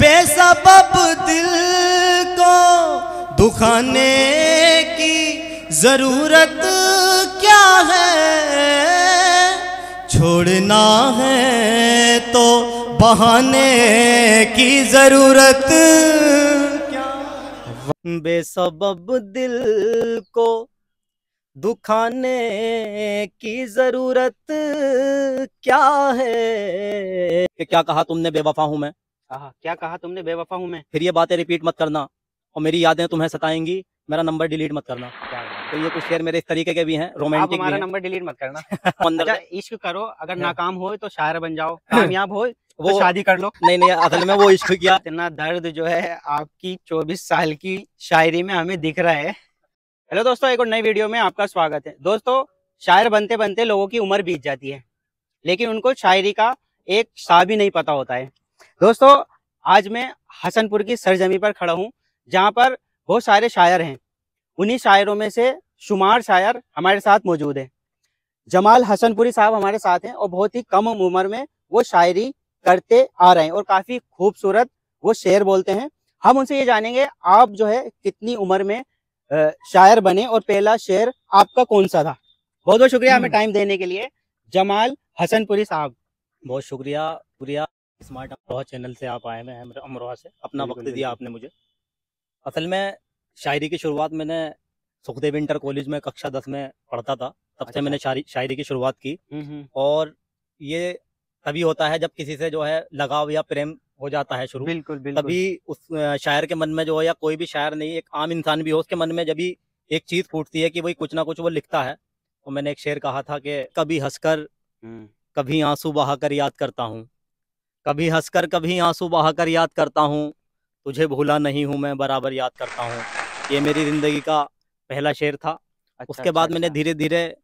बेसबब दिल को दुखाने की जरूरत क्या है, छोड़ना है तो बहाने की जरूरत क्या। बेसबब दिल को दुखाने की जरूरत क्या है। क्या कहा तुमने बेवफा हूं मैं। क्या कहा तुमने बेवफा हूं मैं। फिर ये बातें रिपीट मत करना और मेरी यादें तुम्हें सताएंगी, मेरा नंबर डिलीट मत करना। तो ये कुछ शेर मेरे इस तरीके के भी हैं, रोमांटिक भी हैं। हमारा नंबर डिलीट मत करना। अच्छा, इश्क करो, अगर नाकाम हो तो शायर बन जाओ, कामयाब हो वो तो शादी कर लो। नहीं असल में वो इश्क किया। इतना दर्द जो है आपकी 24 साल की शायरी में हमें दिख रहा है। हेलो दोस्तों, एक और नई वीडियो में आपका स्वागत है। दोस्तों, शायर बनते बनते लोगों की उम्र बीत जाती है, लेकिन उनको शायरी का एक सा भी नहीं पता होता है। दोस्तों, आज मैं हसनपुर की सरजमी पर खड़ा हूँ, जहाँ पर बहुत सारे शायर हैं। उन्हीं शायरों में से शुमार शायर हमारे साथ मौजूद है। जमाल हसनपुरी साहब हमारे साथ हैं और बहुत ही कम उम्र में वो शायरी करते आ रहे हैं और काफी खूबसूरत वो शेर बोलते हैं। हम उनसे ये जानेंगे आप जो है कितनी उम्र में शायर बने और पहला शेर आपका कौन सा था। बहुत बहुत शुक्रिया हमें टाइम देने के लिए जमाल हसनपुरी साहब। बहुत शुक्रिया स्मार्ट अमरोहा चैनल से आप आए हैं, अमरोहा से अपना वक्त दिया आपने मुझे। असल में शायरी की शुरुआत मैंने सुखदेव इंटर कॉलेज में कक्षा 10 में पढ़ता था, तब से मैंने शायरी की शुरुआत की। और ये तभी होता है जब किसी से जो है लगाव या प्रेम हो जाता है शुरू। बिल्कुल। तभी उस शायर के मन में जो है, या कोई भी शायर नहीं, एक आम इंसान भी हो, उसके मन में जब भी एक चीज फूटती है कि वही कुछ ना कुछ वो लिखता है। तो मैंने एक शेर कहा था कि कभी हंसकर कभी आंसू बहाकर याद करता हूँ, कभी हंसकर कभी आंसू बहाकर याद करता हूँ, तुझे भूला नहीं हूँ मैं बराबर याद करता हूँ। ये मेरी जिंदगी का पहला शेर था। उसके बाद मैंने धीरे धीरे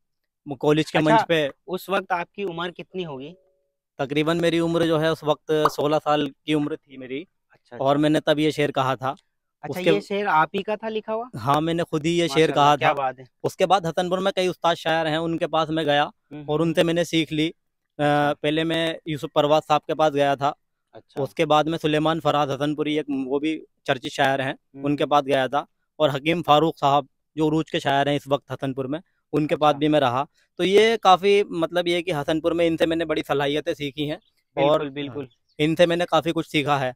कॉलेज के मंच पे। उस वक्त आपकी उम्र कितनी होगी? तकरीबन मेरी उम्र जो है उस वक्त 16 साल की उम्र थी मेरी। और मैंने तब ये शेर कहा था। ये शेर आप ही का था लिखा हुआ? हाँ, मैंने खुद ही ये शेर कहा क्या था। बात है। उसके बाद हसनपुर में कई उस्ताद शायर हैं, उनके पास मैं गया और उनसे मैंने सीख ली। पहले मैं यूसुफ परवाज साहब के पास गया था। उसके बाद में सुलेमान फराज हसनपुरी, एक वो भी चर्चित शायर हैं, उनके पास गया था। और हकीम फारूक साहब जो उरूज के शायर हैं इस वक्त हसनपुर में, उनके पास भी मैं रहा। तो ये काफ़ी मतलब ये कि हसनपुर में इनसे मैंने बड़ी सलाहियतें सीखी हैं। और बिल्कुल इनसे मैंने काफ़ी कुछ सीखा है।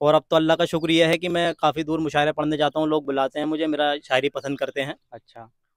और अब तो अल्लाह का शुक्रिया है कि मैं काफ़ी दूर मुशायरे पढ़ने जाता हूँ, लोग बुलाते हैं मुझे, मेरा शायरी पसंद करते हैं।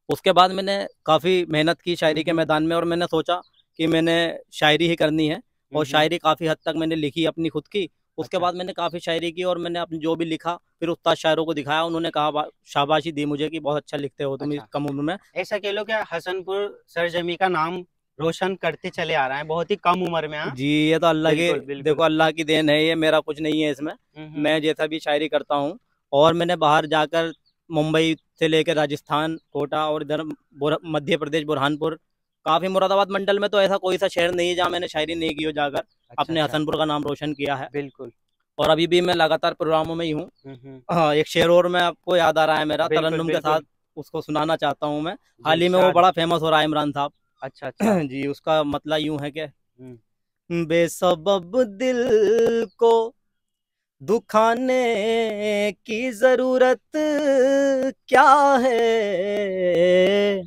उसके बाद मैंने काफ़ी मेहनत की शायरी के मैदान में, और मैंने सोचा कि मैंने शायरी ही करनी है। और शायरी काफ़ी हद तक मैंने लिखी अपनी खुद की। उसके बाद मैंने काफ़ी शायरी की और मैंने अपनी जो भी लिखा फिर उस्ताद शायरों को दिखाया, उन्होंने कहा, शाबाशी दी मुझे कि बहुत अच्छा लिखते हो तुम इस कम उम्र में। ऐसा कह लो क्या हसनपुर सरजमी का नाम रोशन करते चले आ रहा है बहुत ही कम उम्र में। हाँ जी, ये तो अल्लाह की, देखो अल्लाह की देन है, ये मेरा कुछ नहीं है इसमें। मैं जैसा भी शायरी करता हूँ। और मैंने बाहर जाकर मुंबई से लेकर राजस्थान, कोटा और इधर मध्य प्रदेश बुरहानपुर, काफ़ी मुरादाबाद मंडल में तो ऐसा कोई सा शहर नहीं है जहाँ मैंने शायरी नहीं की हो, जाकर अपने हसनपुर का नाम रोशन किया है। बिल्कुल। और अभी भी मैं लगातार प्रोग्रामों में ही हूँ। हाँ, एक शेर और मैं आपको याद आ रहा है मेरा, तरन्नुम के साथ उसको सुनाना चाहता हूँ मैं। हाल ही में वो बड़ा फेमस हो रहा है, इमरान साहब। जी, उसका मतलब यूं है कि बेसबब दिल को दुखाने की जरूरत क्या है,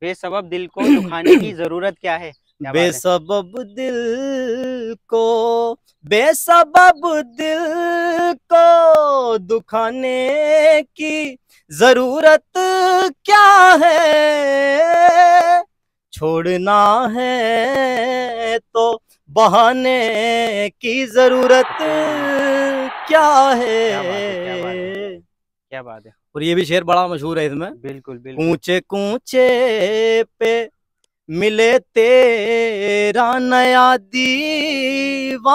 बेसबब दिल को दुखाने की जरूरत क्या है। बेसबब दिल को, बेसबब दिल को दुखाने की जरूरत क्या है, छोड़ना है तो बहाने की जरूरत क्या है। क्या बात है। और ये भी शेर बड़ा मशहूर है इसमें। बिल्कुल। कूचे कूचे पे मिले तेरा नया दीवाना,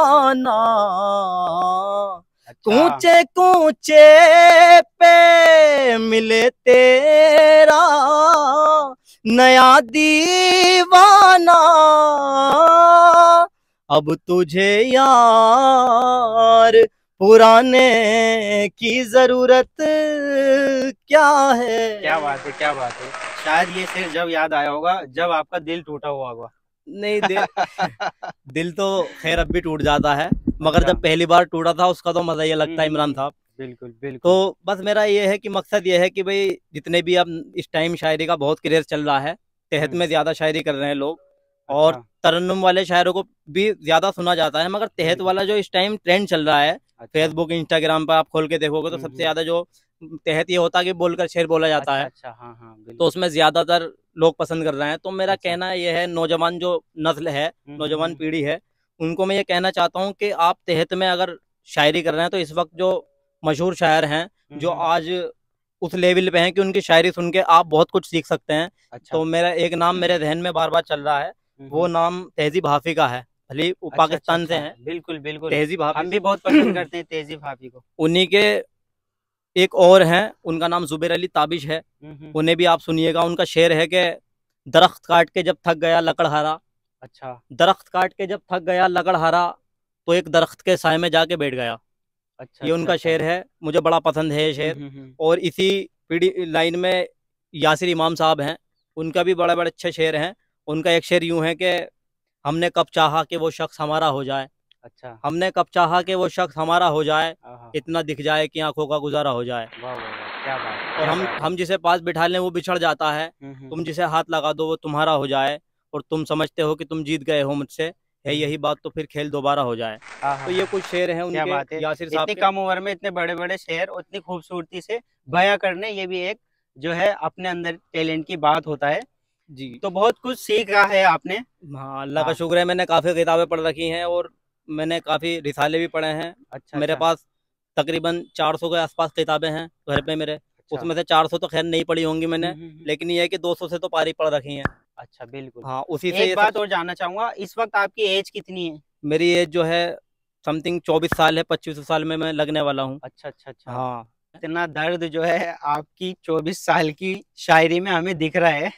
कूचे कूचे पे मिले तेरा नया दीवाना, अब तुझे यार पुराने की जरूरत क्या है। क्या बात है, क्या बात है। शायद ये शेर जब याद आया होगा जब आपका दिल टूटा हुआ होगा। नहीं दिल तो खैर अब भी टूट जाता है, मगर जब पहली बार टूटा था उसका तो मजा ये लगता है इमरान साहब। बिल्कुल बिल्कुल। तो बस मेरा ये है कि मकसद ये है कि भाई जितने भी अब इस टाइम शायरी का बहुत क्रेज चल रहा है, तहत में ज्यादा शायरी कर रहे हैं लोग, और अच्छा। तरन्नुम वाले शायरों को भी ज्यादा सुना जाता है, मगर तहत वाला जो इस टाइम ट्रेंड चल रहा है, अच्छा। फेसबुक इंस्टाग्राम पर आप खोल के देखोगे तो सबसे ज्यादा जो तहत ये होता है कि बोलकर शेर बोला जाता है। अच्छा हाँ हाँ तो बिल्कुल। उसमें ज्यादातर लोग पसंद कर रहे हैं। तो मेरा अच्छा। कहना यह है, नौजवान जो नस्ल है, नौजवान पीढ़ी है, उनको मैं ये कहना चाहता हूँ कि आप तहत में अगर शायरी कर रहे हैं तो इस वक्त जो मशहूर शायर हैं, जो आज उस लेवल पे हैं कि उनकी शायरी सुन के आप बहुत कुछ सीख सकते हैं। अच्छा। तो मेरा एक नाम मेरे जहन में बार बार चल रहा है, वो नाम तहजीब हाफी का है। भले वो अच्छा, पाकिस्तान अच्छा, से हैं, बिल्कुल बिल्कुल। तहजीब हाफी हम भी बहुत पसंद करते हैं तहजीब हाफी को। उन्हीं के एक और हैं, उनका नाम जुबैर अली ताबिश है, उन्हें भी आप सुनिएगा। उनका शेर है कि दरख्त काट के जब थक गया लकड़हारा। अच्छा। दरख्त काट के जब थक गया लकड़हारा, तो एक दरख्त के साए में जाके बैठ गया। अच्छा ये अच्छा उनका अच्छा। शेर है, मुझे बड़ा पसंद है ये शेर। और इसी पीढ़ी लाइन में यासिर इमाम साहब हैं, उनका भी बड़े बड़े अच्छे शेर हैं। उनका एक शेर यूं है कि हमने कब चाहा कि वो शख्स हमारा हो जाए। अच्छा। हमने कब चाहा कि वो शख्स हमारा हो जाए, आहा। इतना दिख जाए कि आंखों का गुजारा हो जाए। वाह वाह वाह, क्या बात है, और क्या बात है। हम जिसे पास बिठा लें वो बिछड़ जाता है, तुम जिसे हाथ लगा दो वो तुम्हारा हो जाए, और तुम समझते हो कि तुम जीत गए हो मुझसे, है यही बात तो फिर खेल दोबारा हो जाए। आहा, तो ये कुछ शेर हैं क्या उनके, बात है। यासिर साहब इतनी के। कम उम्र में इतने बड़े बड़े शेर और इतनी खूबसूरती से बयां करने, ये भी एक जो है अपने अंदर टैलेंट की बात होता है। जी तो बहुत कुछ सीखा है आपने। हाँ, अल्लाह का हाँ। शुक्र है, मैंने काफ़ी किताबें पढ़ रखी हैं और मैंने काफ़ी रिसाले भी पढ़े हैं। अच्छा मेरे अच्छा पास तकरीबन 400 के आसपास किताबें हैं घर पे मेरे। अच्छा। उसमें से 400 तो खैर नहीं पढ़ी होंगी मैंने, हम्म। लेकिन ये है कि 200 से तो पारी पढ़ रखी हैं। अच्छा बिल्कुल। हाँ, उसी से एक ये सब। बात और जानना चाहूंगा, इस वक्त आपकी एज कितनी है? मेरी एज जो है समथिंग 24 साल है, 25 साल में मैं लगने वाला हूँ। अच्छा अच्छा अच्छा। हाँ। इतना दर्द जो है आपकी 24 साल की शायरी में हमें दिख रहा है।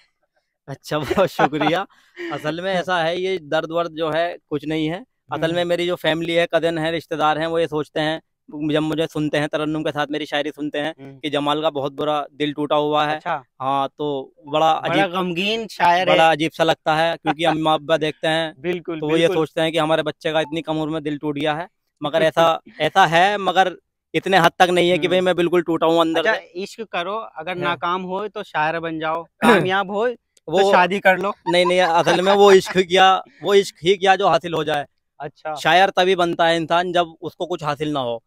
अच्छा, बहुत शुक्रिया। असल में ऐसा है, ये दर्द वर्द जो है कुछ नहीं है। असल में मेरी जो फैमिली है, कज़न है, रिश्तेदार हैं, वो ये सोचते हैं जब मुझे सुनते हैं तरन्नुम के साथ मेरी शायरी सुनते हैं कि जमाल का बहुत बुरा दिल टूटा हुआ है। अच्छा। हाँ, तो बड़ा गमगीन शायर है। बड़ा अजीब सा लगता है, क्योंकि अम्मा अब्बा देखते हैं बिल्कुल तो वो ये बिल्कुल। सोचते हैं कि हमारे बच्चे का इतनी कम उम्र में दिल टूट गया है। मगर ऐसा ऐसा है, मगर इतने हद तक नहीं है कि भाई मैं बिल्कुल टूटा हूँ अंदर अच्छा, से। इश्क करो, अगर है। नाकाम हो तो शायर बन जाओ, कामयाब हो वो तो शादी कर लो। नहीं नहीं, असल में वो इश्क ही किया जो हासिल हो जाए। अच्छा। शायर तभी बनता है इंसान जब उसको कुछ हासिल ना हो।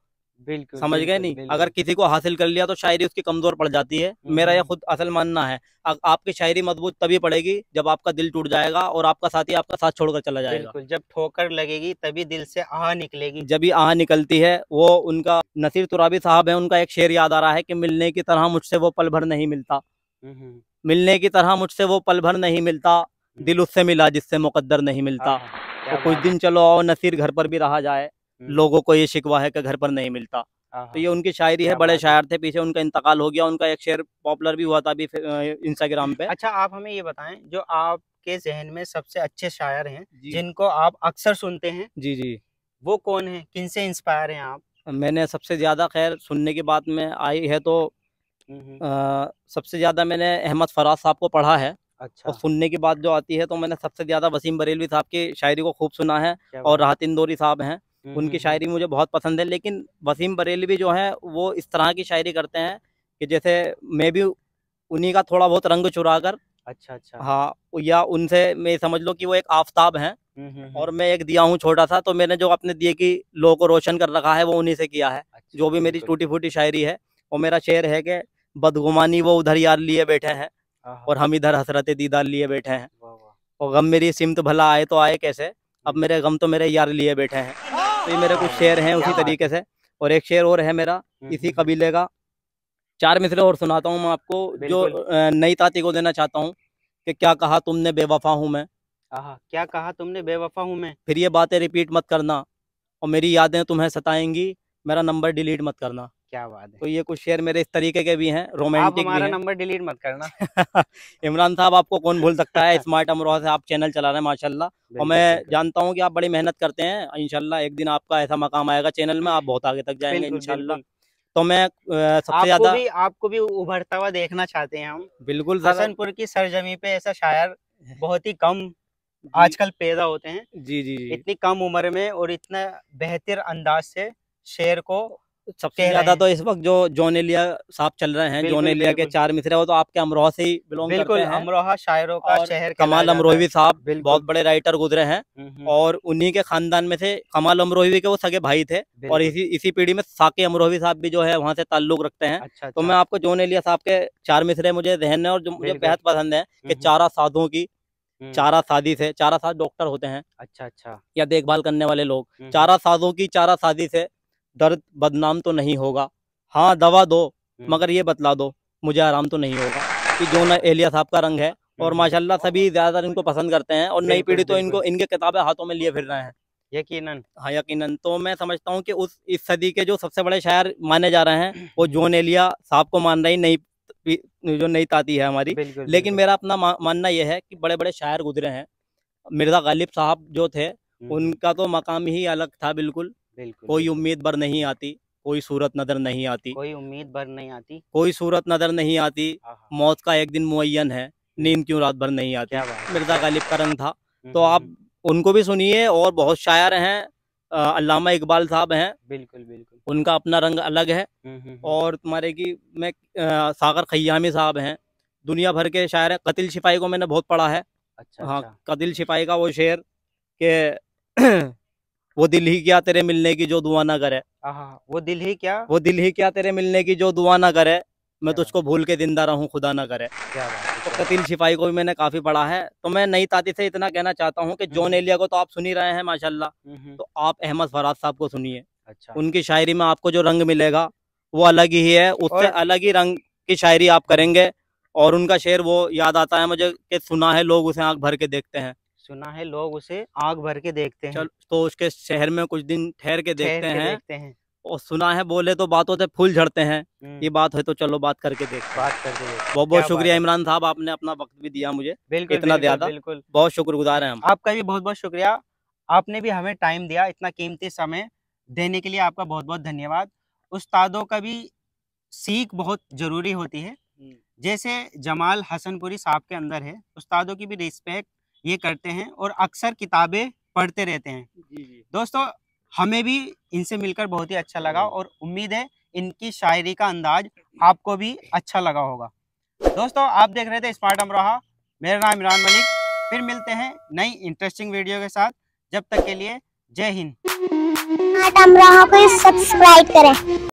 बिल्कुल समझ गए बिल्कुल नहीं? अगर बिल्कुल। किसी को हासिल कर लिया तो शायरी उसकी कमजोर पड़ जाती है। मेरा यह खुद असल मानना है। आपकी शायरी मजबूत तभी पड़ेगी जब आपका दिल टूट जाएगा और आपका साथी आपका साथ छोड़कर चला जाएगा। बिल्कुल, जब ठोकर लगेगी तभी दिल से आह निकलेगी। जब भी आह निकलती है। वो उनका नसीर तुराबी साहब है, उनका एक शेर याद आ रहा है कि मिलने की तरह मुझसे वो पल भर नहीं मिलता। मिलने की तरह मुझसे वो पल भर नहीं मिलता, दिल उससे मिला जिससे मुकद्दर नहीं मिलता। क्या तो कुछ बात दिन चलो आओ नसीर घर पर भी रहा जाए, है। लोगों को ये शिकवा है कि घर पर नहीं मिलता। तो ये उनकी शायरी है। क्या बड़े बात है। शायर थे, पीछे उनका इंतकाल हो गया। उनका एक शेर पॉपुलर भी हुआ था अभी इंस्टाग्राम पे। अच्छा, आप हमें ये बताएं, जो आपके जहन में सबसे अच्छे शायर हैं, जी जिनको आप अक्सर सुनते हैं, जी जी। वो कौन है? किनसे इंस्पायर हैं आप? मैंने सबसे ज़्यादा खैर सुनने की बात में आई है तो हम्म। सबसे ज़्यादा मैंने अहमद फराज साहब को पढ़ा है। और अच्छा। सुनने की बात जो आती है तो मैंने सबसे ज़्यादा वसीम बरेलवी साहब की शायरी को खूब सुना है। क्या और बात है। राहत इंदौरी साहब हैं, उनकी शायरी मुझे बहुत पसंद है। लेकिन वसीम बरेलवी जो है वो इस तरह की शायरी करते हैं कि जैसे मैं भी उन्हीं का थोड़ा बहुत रंग चुरा कर। अच्छा अच्छा। हाँ, या उनसे मैं समझ लो कि वो एक आफताब हैं और मैं एक दिया हूँ छोटा सा। तो मैंने जो अपने दिए की लोगों को रोशन कर रखा है वो उन्हीं से किया है। अच्छा, जो भी मेरी बिल्कुल। टूटी फूटी शायरी है। और मेरा शेर है कि बदगुमानी वो उधर यार लिए बैठे हैं आहा। और हम इधर हसरत दीदार लिए बैठे हैं। वाह वाह। और गम मेरी सिमत भला आए तो आए कैसे, अब मेरे गम तो मेरे यार लिए बैठे हैं। तो ये मेरे कुछ शेर हैं क्या उसी बात तरीके है। से। और एक शेर और है मेरा इसी कबीले का। 4 मिसरे और सुनाता हूँ मैं आपको, जो बिल्कुल। नई ताती को देना चाहता हूँ कि क्या कहा तुमने बेवफा हूँ मैं, आहा, क्या कहा तुमने बेवफा हूँ मैं। फिर ये बातें रिपीट मत करना, और मेरी यादें तुम्हें सताएंगी, मेरा नंबर डिलीट मत करना। क्या बात है। तो ये कुछ शेर मेरे इस तरीके के भी हैं, आप रोमांटिक भी हमारा हैं। नंबर डिलीट मत करना। इमरान साहब आपको कौन भूल सकता है, स्मार्ट अमरोहा से आप चैनल चला रहे हैं माशाल्लाह। और बिल्कुल मैं बिल्कुल जानता हूँ कि आप बड़ी मेहनत करते हैं। इंशाल्लाह एक दिन आपका ऐसा मकाम आएगा चैनल में, आप बहुत आगे तक जाएंगे बिल्कुल इंशाल्लाह। बिल्कुल। तो मैं सबसे ज़्यादा आपको भी उभरता हुआ देखना चाहते हैं हम। बिल्कुल सर। हसनपुर की सरजमी पे ऐसा शायर बहुत ही कम आजकल पैदा होते हैं। जी जी जी। इतनी कम उम्र में और इतना बेहतर अंदाज से शेर को सबसे ज्यादा तो इस वक्त जो जॉन एलिया साहब चल रहे हैं, जॉन एलिया के चार मिसरे, वो तो आपके अमरोहा से ही बिलोंग करते हैं। अमरोहा शायरों का शहर कमाल अमरोही साहब बहुत बड़े राइटर गुजरे हैं और उन्हीं के खानदान में से कमाल अमरोही के वो सगे भाई थे और इसी पीढ़ी में साके अमरोही साहब भी जो है वहाँ से ताल्लुक रखते हैं। अच्छा, तो मैं आपको जॉन एलिया साहब के चार मिसरे मुझे जहन है और जो मुझे बेहद पसंद है कि चारा साधुओं की चारा शादी से, चारा साध डॉक्टर होते हैं अच्छा या देखभाल करने वाले लोग, चारा साधुओं की चारा शादी से दर्द बदनाम तो नहीं होगा, हाँ दवा दो मगर ये बतला दो मुझे आराम तो नहीं होगा। कि जॉन एलिया साहब का रंग है और माशाल्लाह सभी ज्यादातर इनको पसंद करते हैं और नई पीढ़ी तो इनको इनके किताबें हाथों में लिए फिर रहे हैं। यकीनन, हाँ यकीनन। तो मैं समझता हूँ कि इस सदी के जो सबसे बड़े शायर माने जा रहे हैं वो जॉन एलिया साहब को मान रही जो नई ताती है हमारी। लेकिन मेरा अपना मानना यह है कि बड़े बड़े शायर गुजरे हैं। मिर्जा गालिब साहब जो थे उनका तो मकाम ही अलग था। बिल्कुल कोई उम्मीद भर नहीं आती, कोई सूरत नजर नहीं आती, कोई उम्मीद भर नहीं आती, कोई सूरत नजर नहीं आती, मौत का एक दिन मुअय्यन है, नींद क्यों रात भर नहीं आती। मिर्जा गालिब का रंग था। तो आप उनको भी सुनिए और बहुत शायर हैं, अल्लामा इकबाल साहब हैं, बिल्कुल उनका अपना रंग अलग है। और तुम्हारे की मैं सागर खयामी साहब हैं, दुनिया भर के शायर हैं। कतिल शिपाई को मैंने बहुत पढ़ा है। हाँ, कतिल शिपाई का वो शेर के वो दिल ही क्या तेरे मिलने की जो दुआ ना करे, वो दिल ही क्या तेरे मिलने की जो दुआ ना करे, मैं तुझको भूल के जिंदा रहूं खुदा ना करे। तो कतिल शिपाई को भी मैंने काफी पढ़ा है। तो मैं नई ताती से इतना कहना चाहता हूँ कि जॉन एलिया को तो आप सुन ही रहे हैं माशाल्लाह, तो आप अहमद फराज साहब को सुनिए। उनकी शायरी में आपको जो रंग मिलेगा वो अलग ही है, उससे अलग ही रंग की शायरी आप करेंगे। और उनका शेर वो याद आता है मुझे कि सुना है लोग उसे आंख भर के देखते हैं, सुना है लोग उसे आंख भर के देखते हैं, तो उसके शहर में कुछ दिन ठहर के देखते हैं। और सुना है बोले तो बातों से फूल झड़ते हैं, ये बात है तो चलो बात करके देखते हैं। बहुत बहुत शुक्रिया इमरान साहब, आपने अपना वक्त भी दिया मुझे इतना ज्यादा, बहुत शुक्रगुजार हैं हम। आपका भी बहुत बहुत शुक्रिया, आपने भी हमें टाइम दिया, इतना कीमती समय देने के लिए आपका बहुत बहुत धन्यवाद। उस्तादों का भी सीख बहुत जरूरी होती है, जैसे जमाल हसनपुरी साहब के अंदर है, उस्तादों की भी रिस्पेक्ट ये करते हैं और अक्सर किताबें पढ़ते रहते हैं। दोस्तों हमें भी इनसे मिलकर बहुत ही अच्छा लगा और उम्मीद है इनकी शायरी का अंदाज आपको भी अच्छा लगा होगा। दोस्तों आप देख रहे थे स्मार्ट अमरोहा, मेरा नाम इमरान मलिक। फिर मिलते हैं नई इंटरेस्टिंग वीडियो के साथ, जब तक के लिए जय हिंद। स्मार्ट अमरोहा को सब्सक्राइब करें।